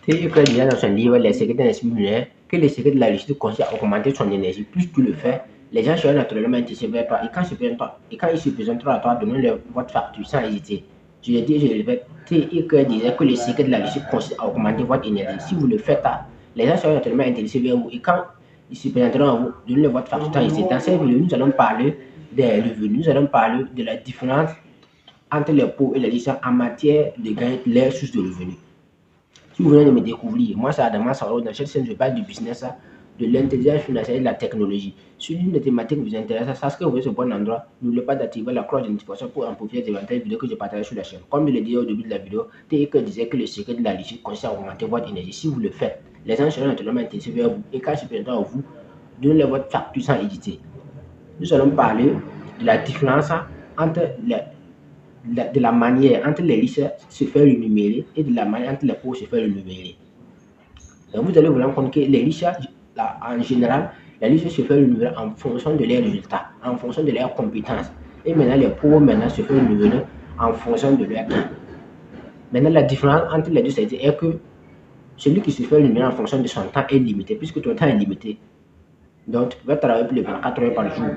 Tu écrit déjà dans son livre Les secrets d'un esprit millionnaire que les secrets de la réussite consistent à augmenter son énergie. Plus tu le fais, les gens seront naturellement intéressés vers toi. Et quand ils se présenteront à toi, donnez-leur votre facture sans hésiter. Je l'ai dit, je le répète, T.E. disait que les secrets de la réussite consistent à augmenter votre énergie. Si vous le faites, les gens seront naturellement intéressés vers vous. Et quand ils se présenteront à vous, donnez-leur votre facture sans hésiter. Dans cette vidéo, nous allons parler des revenus, nous allons parler de la différence entre les pauvres et les riches en matière de gagner leurs sources de revenus. Si vous venez de me découvrir, moi c'est Adama Saro. Dans cette chaîne, je parle du business, de l'intelligence financière et de la technologie. Si l'une des thématiques vous intéresse, sachez que vous êtes au bon endroit. N'oubliez pas d'activer la cloche de notification pour en profiter des éventuelles vidéos que je partage sur la chaîne. Comme je l'ai dit au début de la vidéo, TEK disait que le secret de la réussite consiste à augmenter votre énergie. Si vous le faites, les gens seront naturellement intéressés vers vous. Et quand ils se présenteront à vous, donnez-leur votre facture sans hésiter. Nous allons parler de la différence entre de la manière entre les riches se faire rémunérer et de la manière entre les pauvres se faire rémunérer. Donc vous allez vous rendre compte que les riches, en général, les riches se font rémunérer en fonction de leurs résultats, en fonction de leurs compétences. Et maintenant, les pauvres se font rémunérer en fonction de leur temps. Maintenant, la différence entre les deux, c'est que celui qui se fait rémunérer en fonction de son temps est limité, puisque ton temps est limité. Donc, tu vas travailler plus de 24 heures par jour.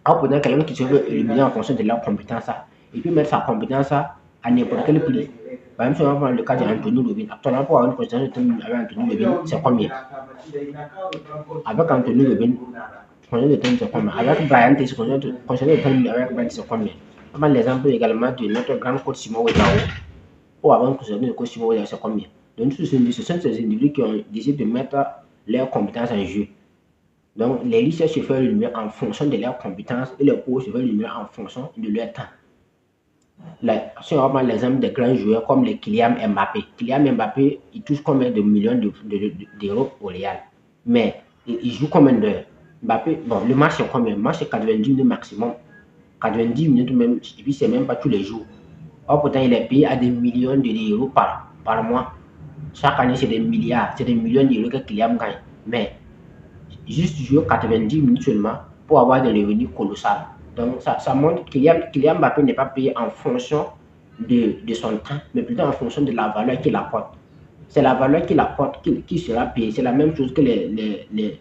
En prenant quelqu'un qui se veut éliminer en fonction de leur compétence, il peut mettre sa compétence à n'importe quel prix. Par exemple, si on va prendre le cas d'Anthony Robin, actuellement pour avoir une consultation de temps avec Anthony Robin, c'est combien? Avec Anthony Robin, consultation de temps, c'est combien? Avec Brian T, consultation de temps avec Brian, c'est combien? On prend l'exemple également de notre grand coach Simon Wedao. Pour avoir une consultation de coach Simon Wedao, c'est combien? Donc, ce sont ces individus qui ont décidé de mettre leurs compétences en jeu. Donc, les riches se font rémunérer en fonction de leurs compétences et les pauvres se font rémunérer en fonction de leur temps. Si on prend l'exemple des grands joueurs comme les Kylian Mbappé. Kylian Mbappé, il touche combien de millions d'euros au Real? Mais il joue combien d'heures? Mbappé, bon, le match c'est combien? Le match c'est 90 minutes maximum. 90 minutes même, et puis c'est même pas tous les jours. Or, pourtant, il est payé à des millions d'euros par mois. Chaque année, c'est des milliards, c'est des millions d'euros que Kylian gagne. Mais juste jouer 90 minutes seulement pour avoir des revenus colossaux. Donc ça montre que Kylian Mbappé n'est pas payé en fonction de son temps, mais plutôt en fonction de la valeur qu'il apporte. C'est la valeur qu'il apporte qui sera payée. C'est la même chose que les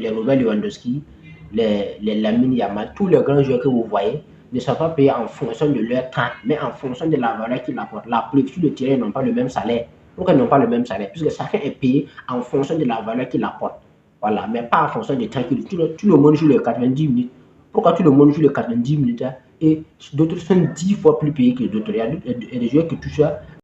Robert Lewandowski, les Lamine Yamal, tous les grands joueurs que vous voyez ne sont pas payés en fonction de leur temps, mais en fonction de la valeur qu'ils apportent. La preuve, sur le terrain, ils n'ont pas le même salaire. Pourquoi ils n'ont pas le même salaire? Puisque chacun est payé en fonction de la valeur qu'il apporte. Voilà, mais pas en fonction du temps que tout le monde joue les 90 minutes. Pourquoi tout le monde joue les 90 minutes et d'autres sont 10 fois plus payés que d'autres? Il y a des joueurs qui touchent